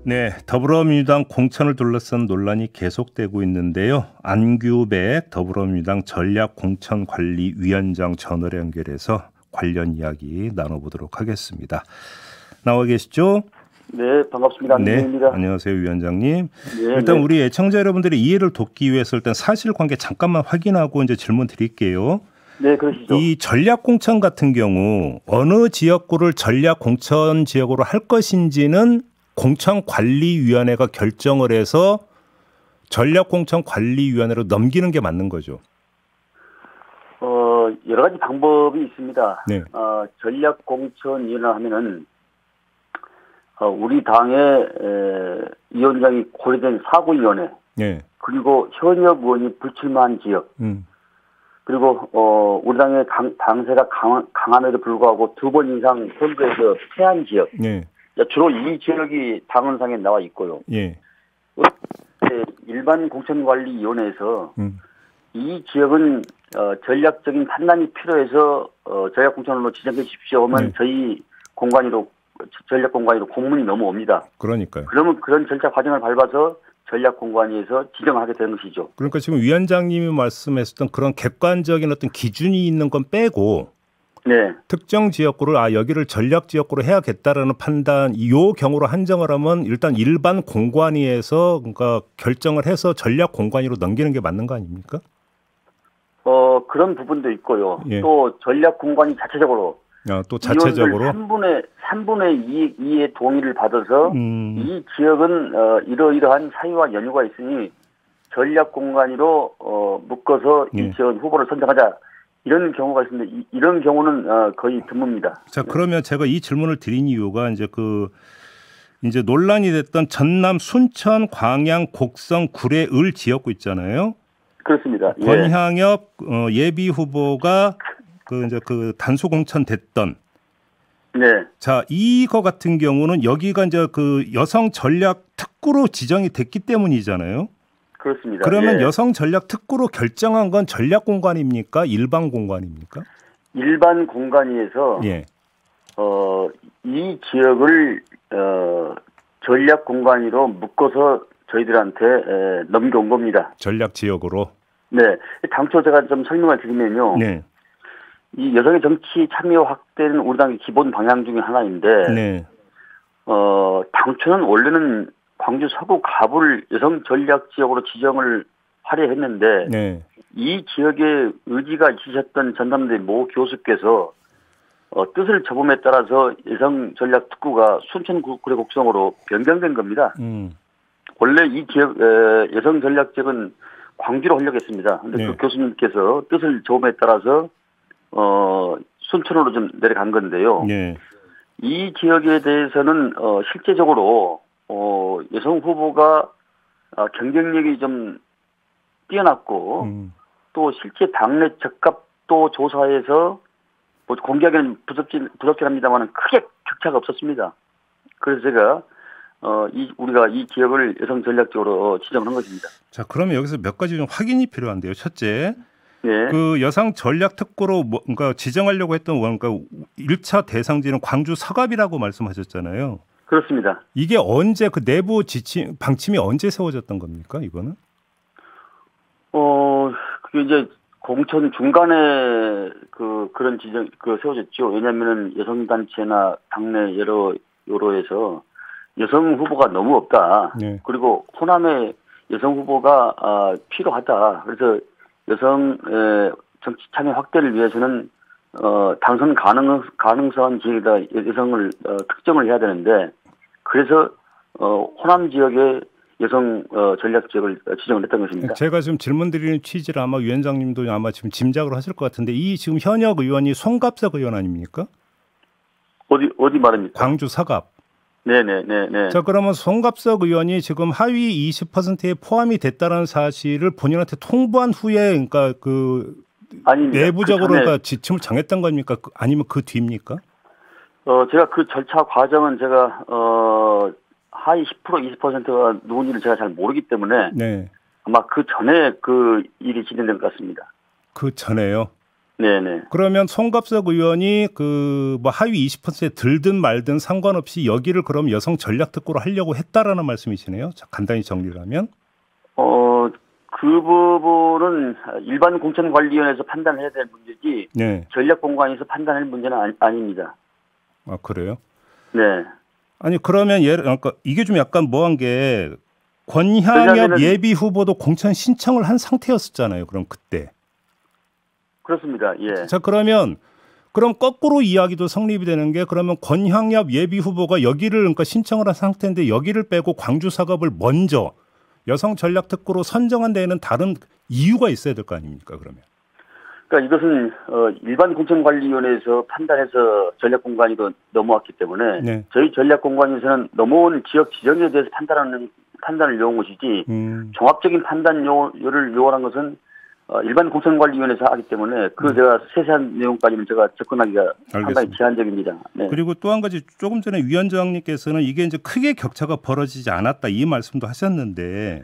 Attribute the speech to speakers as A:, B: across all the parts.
A: 네, 더불어민주당 공천을 둘러싼 논란이 계속되고 있는데요. 안규백 더불어민주당 전략공천관리위원장 전화로 연결해서 관련 이야기 나눠보도록 하겠습니다. 나와 계시죠?
B: 네, 반갑습니다. 안규백입니다.
A: 네, 안녕하세요, 위원장님.
B: 네,
A: 일단
B: 네.
A: 우리 애청자 여러분들의 이해를 돕기 위해서 일단 사실관계 잠깐만 확인하고 이제 질문 드릴게요.
B: 네, 그러시죠.
A: 이 전략공천 같은 경우 어느 지역구를 전략공천 지역으로 할 것인지는 공천관리위원회가 결정을 해서 전략공천관리위원회로 넘기는 게 맞는 거죠.
B: 여러 가지 방법이 있습니다.
A: 네.
B: 전략공천위원회 하면은 우리 당의 위원장이 고려된 사구위원회,
A: 네.
B: 그리고 현역 의원이 불출마한 지역, 그리고 우리 당의 당세가 강함에도 불구하고 2번 이상 선거에서 패한 지역.
A: 네.
B: 주로 이 지역이 당원상에 나와 있고요.
A: 예.
B: 일반 공천관리위원회에서 이 지역은 전략적인 판단이 필요해서 전략공천으로 지정해 주십시오 하면 저희 공관위로 전략공관위로 공문이 넘어옵니다.
A: 그러니까요.
B: 그러면 그런 절차 과정을 밟아서 전략공관위에서 지정하게 되는 것이죠.
A: 그러니까 지금 위원장님이 말씀하셨던 그런 객관적인 어떤 기준이 있는 건 빼고
B: 네.
A: 특정 지역구를 여기를 전략 지역구로 해야겠다라는 판단, 이 경우로 한정을 하면 일단 일반 공관위에서 그러니까 결정을 해서 전략 공관위로 넘기는 게 맞는 거 아닙니까?
B: 그런 부분도 있고요.
A: 예.
B: 또 전략 공관위 자체적으로
A: 또 자체적으로
B: 3분의 2의 동의를 받아서 이 지역은 이러이러한 사유와 연유가 있으니 전략 공관위로 묶어서 이 지역은 후보를 선정하자. 이런 경우가 있습니다. 이런 경우는 거의 드뭅니다.
A: 자, 그러면 제가 이 질문을 드린 이유가 이제 이제 논란이 됐던 전남 순천, 광양, 곡성, 구례, 을 지역구 있잖아요.
B: 그렇습니다.
A: 권향엽 예비 후보가 이제 단수 공천됐던.
B: 네.
A: 자, 이거 같은 경우는 여기가 이제 여성 전략 특구로 지정이 됐기 때문이잖아요.
B: 그렇습니다.
A: 그러면 여성 전략 특구로 결정한 건 전략 공관입니까? 일반 공관입니까?
B: 일반 공관위에서 이 지역을 전략 공관위로 묶어서 저희들한테 넘겨온 겁니다.
A: 전략 지역으로.
B: 네. 당초 제가 좀 설명을 드리면요.
A: 네.
B: 이 여성의 정치 참여 확대는 우리 당의 기본 방향 중에 하나인데,
A: 네.
B: 당초는 원래는 광주 서구 갑을 여성 전략 지역으로 지정을 하려 했는데
A: 네.
B: 이 지역에 의지가 있으셨던 전남대 모 교수께서 뜻을 접음에 따라서 여성 전략 특구가 순천 구례 곡성으로 변경된 겁니다. 원래 이 지역 여성 전략 지역은 광주로 하려고 했습니다. 그런데 그 교수님께서 뜻을 접음에 따라서 순천으로 좀 내려간 건데요.
A: 네.
B: 이 지역에 대해서는 실제적으로 여성 후보가 경쟁력이 좀 뛰어났고 또 실제 당내 적합도 조사에서 뭐 공개하기는 부럽긴 합니다만 크게 격차가 없었습니다. 그래서 제가 우리가 이 지역을 여성 전략적으로 지정한 것입니다.
A: 자, 그러면 여기서 몇 가지 좀 확인이 필요한데요. 첫째,
B: 네.
A: 그 여성 전략 특구로 그러니까 지정하려고 했던 그러니까 1차 대상지는 광주 서갑이라고 말씀하셨잖아요.
B: 그렇습니다.
A: 이게 언제 그 내부 방침이 언제 세워졌던 겁니까? 이거는?
B: 그게 이제 공천 중간에 그런 지정 세워졌죠. 왜냐하면은 여성 단체나 당내 여러에서 여성 후보가 너무 없다.
A: 네.
B: 그리고 호남에 여성 후보가 필요하다. 그래서 여성 정치 참여 확대를 위해서는 당선 가능성한 지역에다 여성을 특정을 해야 되는데 그래서 호남 지역에 여성 전략 지역을 지정을 했던 것입니다.
A: 제가 지금 질문 드리는 취지를 아마 위원장님도 아마 지금 짐작을 하실 것 같은데 이 지금 현역 의원이 송갑석 의원 아닙니까?
B: 어디 말입니까?
A: 광주 서갑.
B: 네네네.
A: 자, 그러면 송갑석 의원이 지금 하위 20%에 포함이 됐다는 사실을 본인한테 통보한 후에 그러니까
B: 아닙니다.
A: 내부적으로 그러니까 지침을 정했던 겁니까? 아니면 그 뒤입니까?
B: 제가 그 절차 과정은 제가 하위 10% 20%가 누군지를 제가 잘 모르기 때문에
A: 네.
B: 아마 그 전에 그 일이 진행된 것 같습니다.
A: 그 전에요?
B: 네네.
A: 그러면 송갑석 의원이 그 뭐 하위 20%에 들든 말든 상관없이 여기를 그럼 여성 전략특구로 하려고 했다라는 말씀이시네요. 자, 간단히 정리를 하면.
B: 그 부분은 일반 공천관리위원회에서 판단해야 될 문제지
A: 네.
B: 전략공관에서 판단할 문제는 아닙니다.
A: 아, 그래요?
B: 네.
A: 아니 그러면 그러니까 이게 좀 약간 뭐한 게 권향엽 예비 후보도 공천 신청을 한 상태였었잖아요. 그럼 그때.
B: 그렇습니다. 예.
A: 자, 그럼 거꾸로 이야기도 성립이 되는 게 그러면 권향엽 예비 후보가 여기를 그러니까 신청을 한 상태인데 여기를 빼고 광주 사갑을 먼저 여성 전략 특구로 선정한 데에는 다른 이유가 있어야 될 거 아닙니까? 그러면.
B: 그러니까 이것은 일반 공천관리위원회에서 판단해서 전략공관위로 넘어왔기 때문에
A: 네.
B: 저희 전략공관위에서는 넘어온 지역 지정에 대해서 판단을 요한 것이지 종합적인 판단을 요구한 것은 일반 공천관리위원회에서 하기 때문에 제가 세세한 내용까지는 제가 접근하기가 상당히 제한적입니다. 네.
A: 그리고 또 한 가지 조금 전에 위원장님께서는 이게 이제 크게 격차가 벌어지지 않았다 이 말씀도 하셨는데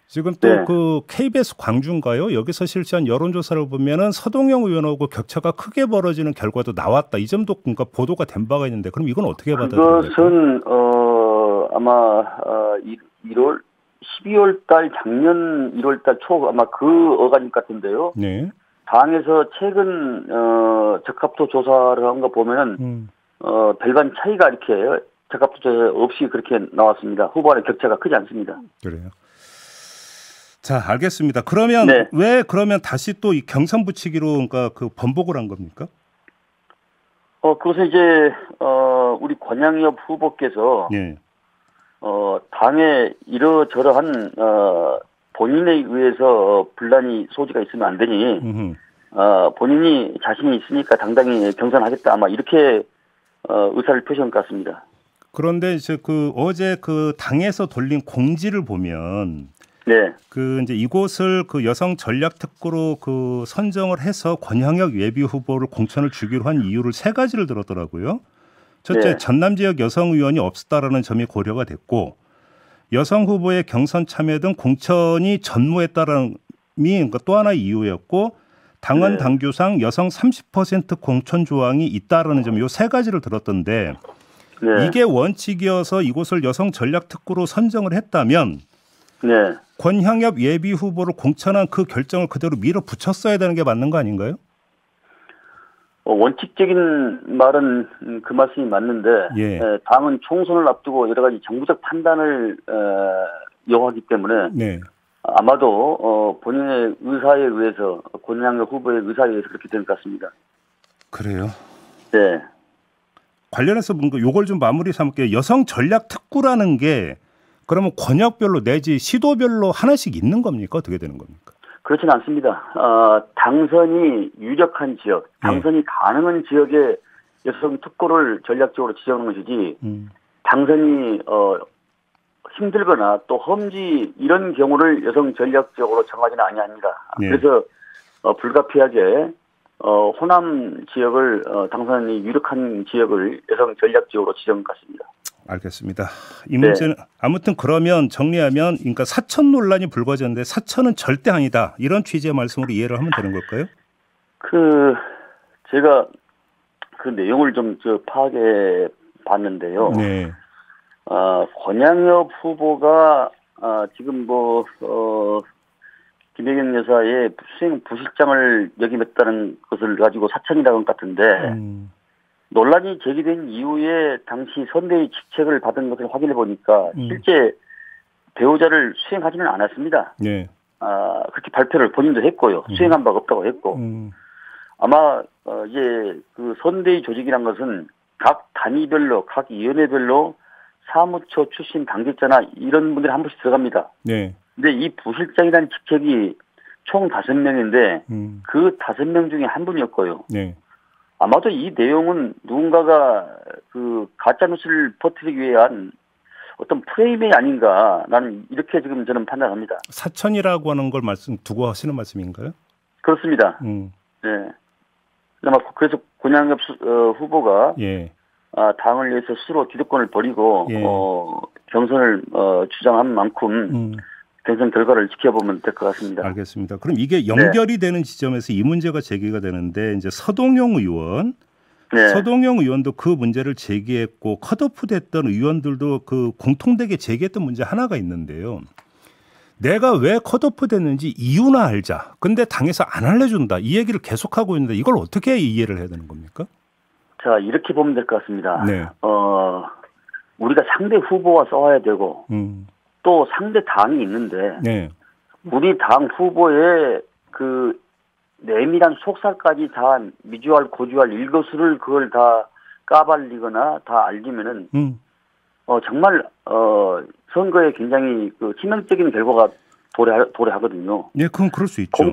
A: 지금 또 그 KBS 광주인가요? 여기서 실시한 여론조사를 보면은 서동영 의원하고 격차가 크게 벌어지는 결과도 나왔다. 이 점도 그러니까 보도가 된 바가 있는데 그럼 이건 어떻게 받아들여야 될까요?
B: 그것은 아마 12월 달 작년 1월 달 초 아마 그 어간일 같은데요.
A: 네.
B: 당에서 최근 적합도 조사를 한 거 보면은 별반 차이가 이렇게 적합도 조사 없이 그렇게 나왔습니다. 후보 간의 격차가 크지 않습니다.
A: 그래요. 자, 알겠습니다. 그러면 왜 그러면 다시 또 이 경선 붙이기로 그러니까 그 번복을 한 겁니까?
B: 그것은 이제 우리 권양엽 후보께서 당에 이러저러한 본인에 의해서 분란이 소지가 있으면 안 되니 본인이 자신이 있으니까 당당히 경선하겠다 아마 이렇게 의사를 표시한 것 같습니다.
A: 그런데 이제 어제 당에서 돌린 공지를 보면 이제 이곳을 여성 전략 특구로 선정을 해서 권향엽 예비 후보를 공천을 주기로 한 이유를 세 가지를 들었더라고요. 첫째, 전남 지역 여성 의원이 없었다라는 점이 고려가 됐고, 여성 후보의 경선 참여 등 공천이 전무했다라는 그러니까 또 하나의 이유였고, 당헌 당규상 여성 30% 공천 조항이 있다라는 점, 이 세 가지를 들었던데, 이게 원칙이어서 이곳을 여성 전략 특구로 선정을 했다면. 권향엽 예비 후보를 공천한 그 결정을 그대로 밀어붙였어야 되는 게 맞는 거 아닌가요?
B: 원칙적인 말은 그 말씀이 맞는데 당은 총선을 앞두고 여러 가지 정부적 판단을 요하기 때문에 아마도 본인의 의사에 의해서 권향엽 후보의 의사에 의해서 그렇게 된 것 같습니다.
A: 그래요?
B: 네.
A: 관련해서 뭔가 요걸 좀 마무리 삼을게요. 여성 전략 특구라는 게 그러면 권역별로 내지 시도별로 하나씩 있는 겁니까? 어떻게 되는 겁니까?
B: 그렇지는 않습니다. 당선이 유력한 지역, 당선이 가능한 지역에 여성 특구를 전략적으로 지정하는 것이지 당선이 힘들거나 또 험지 이런 경우를 여성 전략적으로 정하지는 아니합니다. 그래서 불가피하게 호남 지역을 당선이 유력한 지역을 여성 전략적으로 지정한 것 같습니다.
A: 알겠습니다. 이 문제는 아무튼 그러면 정리하면 그러니까 사천 논란이 불거졌는데 사천은 절대 아니다. 이런 취지의 말씀으로 이해를 하면 되는 걸까요?
B: 제가 그 내용을 좀 파악해 봤는데요. 권양엽 후보가 지금 김혜경 여사의 수행 부실장을 역임했다는 것을 가지고 사천이라고 한 것 같은데 논란이 제기된 이후에 당시 선대위 직책을 받은 것을 확인해 보니까 실제 배우자를 수행하지는 않았습니다. 그렇게 발표를 본인도 했고요. 수행한 바가 없다고 했고 아마 이제 그 선대위 조직이란 것은 각 단위별로 각 위원회별로 사무처 출신 당직자나 이런 분들이 한 번씩 들어갑니다. 근데 이 부실장이라는 직책이 총 5명인데 그 5명 중에 한 분이었고요. 아마도 이 내용은 누군가가 그 가짜뉴스를 퍼뜨리기 위한 어떤 프레임이 아닌가 나는 이렇게 지금 저는 판단합니다.
A: 사천이라고 하는 걸 두고 하시는 말씀인가요?
B: 그렇습니다. 그래서 권양엽 후보가 당을 위해서 스스로 기득권을 버리고 경선을 주장한 만큼 경선 결과를 지켜보면 될 것 같습니다.
A: 알겠습니다. 그럼 이게 연결이 되는 지점에서 이 문제가 제기가 되는데 이제 서동영 의원, 서동영 의원도 그 문제를 제기했고 컷오프됐던 의원들도 그 공통되게 제기했던 문제 하나가 있는데요. 내가 왜 컷오프됐는지 이유나 알자. 근데 당에서 안 알려준다. 이 얘기를 계속하고 있는데 이걸 어떻게 이해를 해야 되는 겁니까?
B: 자, 이렇게 보면 될 것 같습니다. 우리가 상대 후보와 싸워야 되고 또 상대 당이 있는데 우리 당 후보의 그 내밀한 속살까지 다 미주알 고주알 일거수를 그걸 다 까발리거나 다 알리면은 정말 선거에 굉장히 그 치명적인 결과가 도래하거든요.
A: 네, 그건 그럴 수 있죠.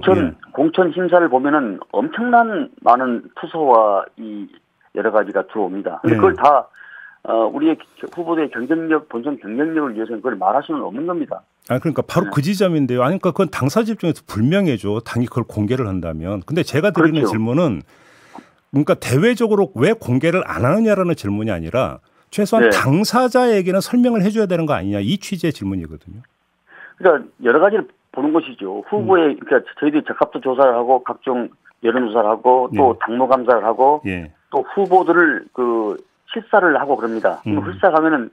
B: 공천 심사를 보면은 엄청난 많은 투소와 이 여러 가지가 들어옵니다. 근데 그걸 다 우리의 후보들의 경쟁력, 본선 경쟁력을 위해서는 그걸 말할 수는 없는 겁니다.
A: 그러니까 바로 그 지점인데요. 아니, 그러니까 그건 당사 집중에서 불명예죠. 당이 그걸 공개를 한다면. 근데 제가 드리는 질문은 그러니까 대외적으로 왜 공개를 안 하느냐라는 질문이 아니라 최소한 당사자에게는 설명을 해줘야 되는 거 아니냐. 이 취지의 질문이거든요.
B: 그러니까 여러 가지를 보는 것이죠. 후보의 그러니까 저희들이 적합도 조사를 하고 각종 여론조사를 하고 또 당무 감사를 하고 또 후보들을 그 실사를 하고 그럽니다. 실사 가면은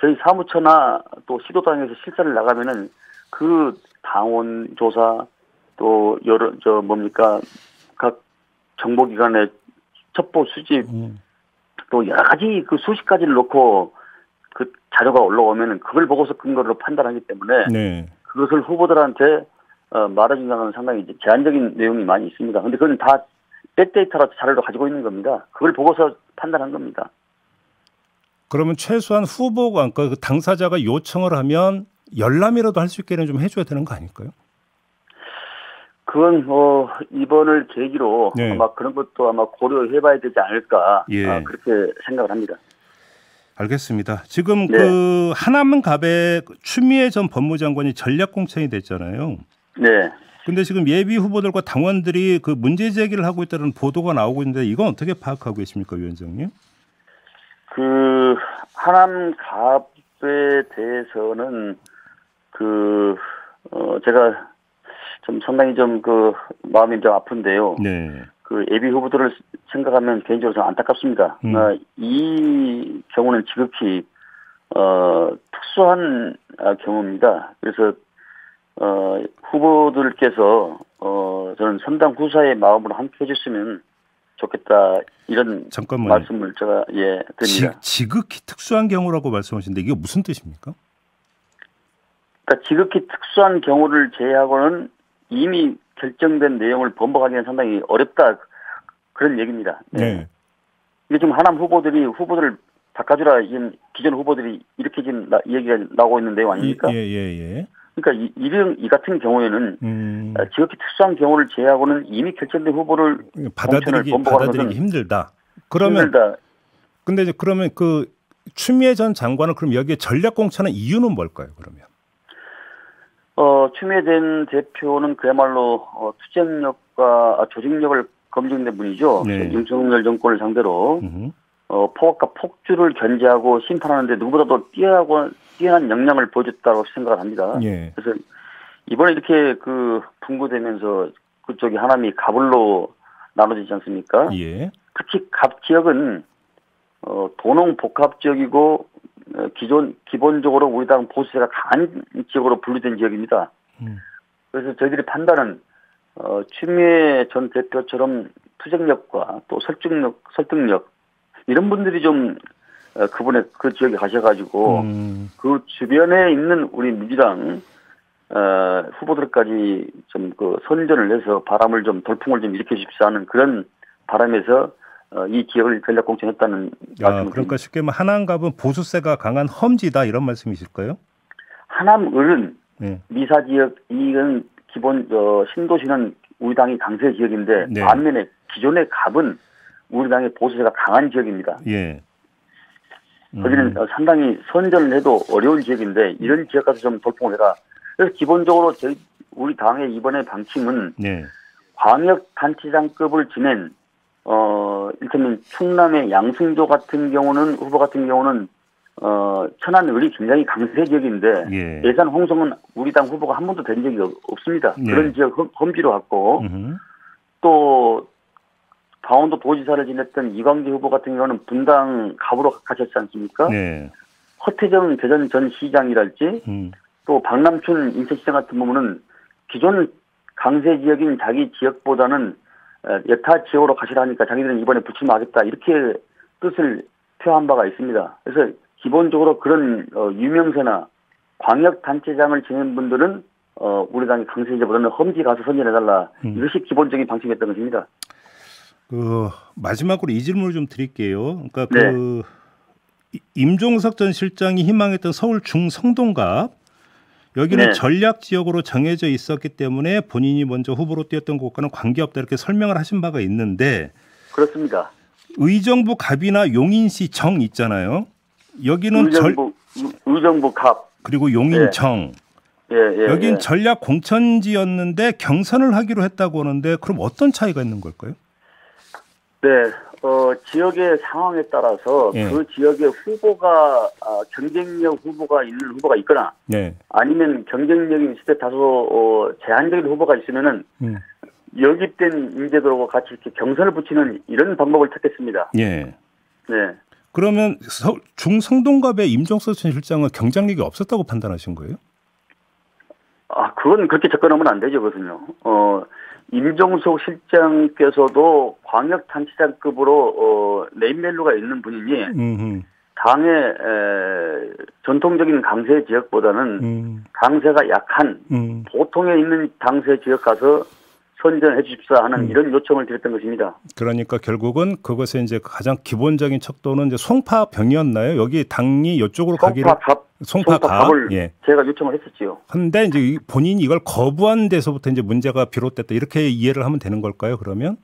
B: 저희 사무처나 또 시도당에서 실사를 나가면은 그 당원 조사 또 각 정보기관의 첩보 수집 또 여러 가지 그 수십 가지를 놓고 그 자료가 올라오면은 그걸 보고서 근거로 판단하기 때문에 그것을 후보들한테 말해준다는 상당히 이제 제한적인 내용이 많이 있습니다. 근데 그건 다 백데이터라 자료를 가지고 있는 겁니다. 그걸 보고서 판단한 겁니다.
A: 그러면 최소한 후보가 그러니까 그 당사자가 요청을 하면 열람이라도 할 수 있게는 좀 해줘야 되는 거 아닐까요?
B: 그건 이번을 계기로 아마 그런 것도 아마 고려해봐야 되지 않을까 그렇게 생각을 합니다.
A: 알겠습니다. 지금 그 하남갑에 추미애 전 법무장관이 전략공천이 됐잖아요. 근데 지금 예비 후보들과 당원들이 그 문제 제기를 하고 있다는 보도가 나오고 있는데 이건 어떻게 파악하고 계십니까, 위원장님?
B: 그 하남갑에 대해서는 제가 좀 상당히 좀 그 마음이 좀 아픈데요. 그 예비 후보들을 생각하면 개인적으로 좀 안타깝습니다. 이 경우는 지극히 특수한 경우입니다. 그래서 후보들께서 저는 선당 후사의 마음으로 함께 해줬으면 좋겠다 이런 말씀을 제가 드립니다.
A: 지극히 특수한 경우라고 말씀하시는데 이게 무슨 뜻입니까?
B: 그러니까 지극히 특수한 경우를 제외하고는 이미 결정된 내용을 번복하기는 상당히 어렵다 그런 얘기입니다. 이게 지금 하남 후보들을 바꿔주라 기존 후보들이 이렇게 지금 얘기가 나오고 있는 내용 아닙니까? 그러니까 이 같은 경우에는 지극히 특수한 경우를 제외하고는 이미 결정된 후보를
A: 받아들이기 힘들다. 근데 이제 그러면 그 추미애 전 장관은 그럼 여기에 전략 공천한 이유는 뭘까요? 그러면?
B: 추미애 전 대표는 그야말로 투쟁력과 조직력을 검증된 분이죠. 윤석열 정권을 상대로 포악과 폭주를 견제하고 심판하는데 누구보다도 뛰어난 역량을 보여줬다고 생각을 합니다. 그래서 이번에 이렇게 그 분구되면서 그쪽이 하남이 갑을로 나눠지지 않습니까? 특히 갑 지역은 도농 복합 지역이고 기본적으로 우리 당 보수세가 강한 지역으로 분류된 지역입니다. 그래서 저희들이 판단은 추미애 전 대표처럼 투쟁력과 또 설득력 이런 분들이 좀 그분의 그 지역에 가셔가지고 그 주변에 있는 우리 민주당 후보들까지 좀 그 선전을 해서 돌풍을 좀 일으켜 주십사 하는 그런 바람에서 이 지역을 전략 공천했다는 말씀입니다.
A: 그러니까 쉽게 말하면 하남갑은 보수세가 강한 험지다 이런 말씀이실까요?
B: 하남을은 미사 지역 이건 기본 신도시는 우리 당이 강세 지역인데 반면에 기존의 갑은 우리 당의 보수세가 강한 지역입니다. 거기는 상당히 선전을 해도 어려운 지역인데 이런 지역 가서 좀 돌풍을 해라. 그래서 기본적으로 우리 당의 이번의 방침은 광역단체장급을 지낸 일테면 충남의 양승조 같은 경우는 후보 같은 경우는 천안 을이 굉장히 강세 지역인데
A: 예.
B: 예산 홍성은 우리 당 후보가 한 번도 된 적이 없습니다.
A: 예.
B: 그런 지역 험지로 갔고 또 강원도 도지사를 지냈던 이광재 후보 같은 경우는 분당 갑으로 가셨지 않습니까?
A: 네.
B: 허태정 대전 전 시장이랄지 또 박남춘 인천시장 같은 부분은 기존 강세 지역인 자기 지역보다는 여타 지역으로 가시라니까 자기들은 이번에 불출마하겠다 이렇게 뜻을 표한 바가 있습니다. 그래서 기본적으로 그런 유명세나 광역단체장을 지낸 분들은 우리 당의 강세지보다는 험지 가서 선전해달라 이것이 기본적인 방침이었던 것입니다.
A: 마지막으로 이 질문을 좀 드릴게요. 그러니까
B: 네.
A: 임종석 전 실장이 희망했던 서울 중성동갑 여기는
B: 네.
A: 전략 지역으로 정해져 있었기 때문에 본인이 먼저 후보로 뛰었던 곳과는 관계없다 이렇게 설명을 하신 바가 있는데
B: 그렇습니다.
A: 의정부 갑이나 용인시 정 있잖아요. 여기는
B: 의정부 갑
A: 그리고 용인정 여긴 전략 공천지였는데 경선을 하기로 했다고 하는데 그럼 어떤 차이가 있는 걸까요?
B: 네, 지역의 상황에 따라서 그 지역의 후보가 경쟁력 후보가 있는 후보가 있거나 아니면 경쟁력이 있을 때 다소 제한적인 후보가 있으면은 영입된 인재들하고 같이 이렇게 경선을 붙이는 이런 방법을 택했습니다.
A: 예.
B: 네.
A: 그러면 중성동갑의 임종석 전 실장은 경쟁력이 없었다고 판단하신 거예요?
B: 그건 그렇게 접근하면 안 되죠, 그것은요. 임종석 실장께서도 광역단체장급으로 네임밸류가 있는 분이니 당의 전통적인 강세 지역보다는 강세가 약한 보통에 있는 강세 지역 가서 선전해 주십사 하는 이런 요청을 드렸던 것입니다.
A: 그러니까 결국은 그것의 이제 가장 기본적인 척도는 이제 송파병이었나요? 여기 당이 이쪽으로 가기를
B: 송파갑을 제가 요청을 했었지요.
A: 그런데 이제 본인이 이걸 거부한 데서부터 이제 문제가 비롯됐다 이렇게 이해를 하면 되는 걸까요? 그러면?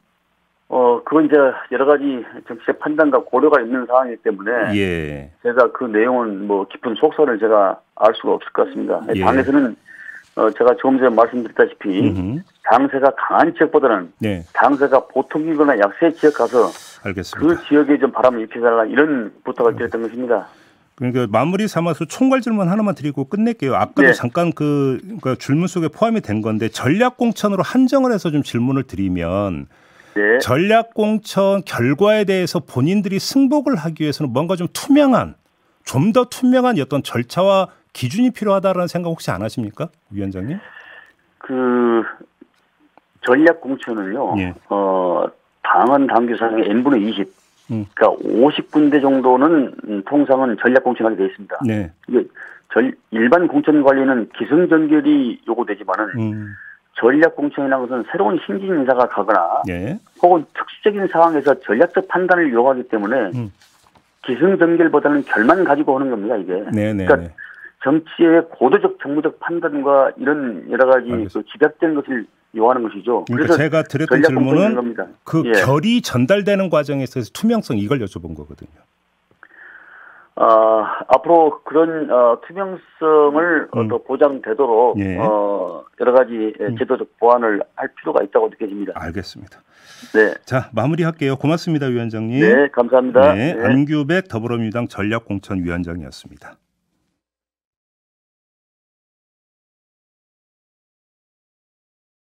B: 그건 이제 여러 가지 정치적 판단과 고려가 있는 상황이기 때문에 제가 그 내용은 뭐 깊은 속설을 제가 알 수가 없을 것 같습니다. 당에서는 제가 조금 전에 말씀드렸다시피 당세가 강한 지역보다는 당세가 보통이거나 약세 지역 가서
A: 알겠습니다.
B: 그 지역에 좀 바람을 입혀달라 이런 부탁을 드렸던 것입니다.
A: 그러니까 마무리 삼아서 총괄 질문 하나만 드리고 끝낼게요. 아까도 잠깐 그러니까 질문 속에 포함이 된 건데 전략 공천으로 한정을 해서 좀 질문을 드리면 전략 공천 결과에 대해서 본인들이 승복을 하기 위해서는 뭔가 좀 투명한 좀 더 투명한 어떤 절차와 기준이 필요하다라는 생각 혹시 안 하십니까, 위원장님?
B: 그 전략 공천은요. 당헌 당규상의 n분의 20, 그러니까 50군데 정도는 통상은 전략 공천하게 되어 있습니다. 이게 일반 공천 관리는 기승전결이 요구되지만은 전략 공천이라는 것은 새로운 신진 인사가 가거나 혹은 특수적인 상황에서 전략적 판단을 요구하기 때문에 기승전결보다는 결만 가지고 오는 겁니다, 이게. 그러니까 정치의 고도적 정무적 판단과 이런 여러 가지 그 집약된 것을 요하는 것이죠.
A: 그러니까 제가 드렸던 질문은 그 결이 전달되는 과정에 있어서 투명성 이걸 여쭤본 거거든요.
B: 앞으로 그런 투명성을 더 보장되도록 여러 가지 제도적 보완을 할 필요가 있다고 느껴집니다.
A: 알겠습니다.
B: 네.
A: 자, 마무리할게요. 고맙습니다, 위원장님.
B: 네, 감사합니다.
A: 안규백 더불어민주당 전략공천위원장이었습니다.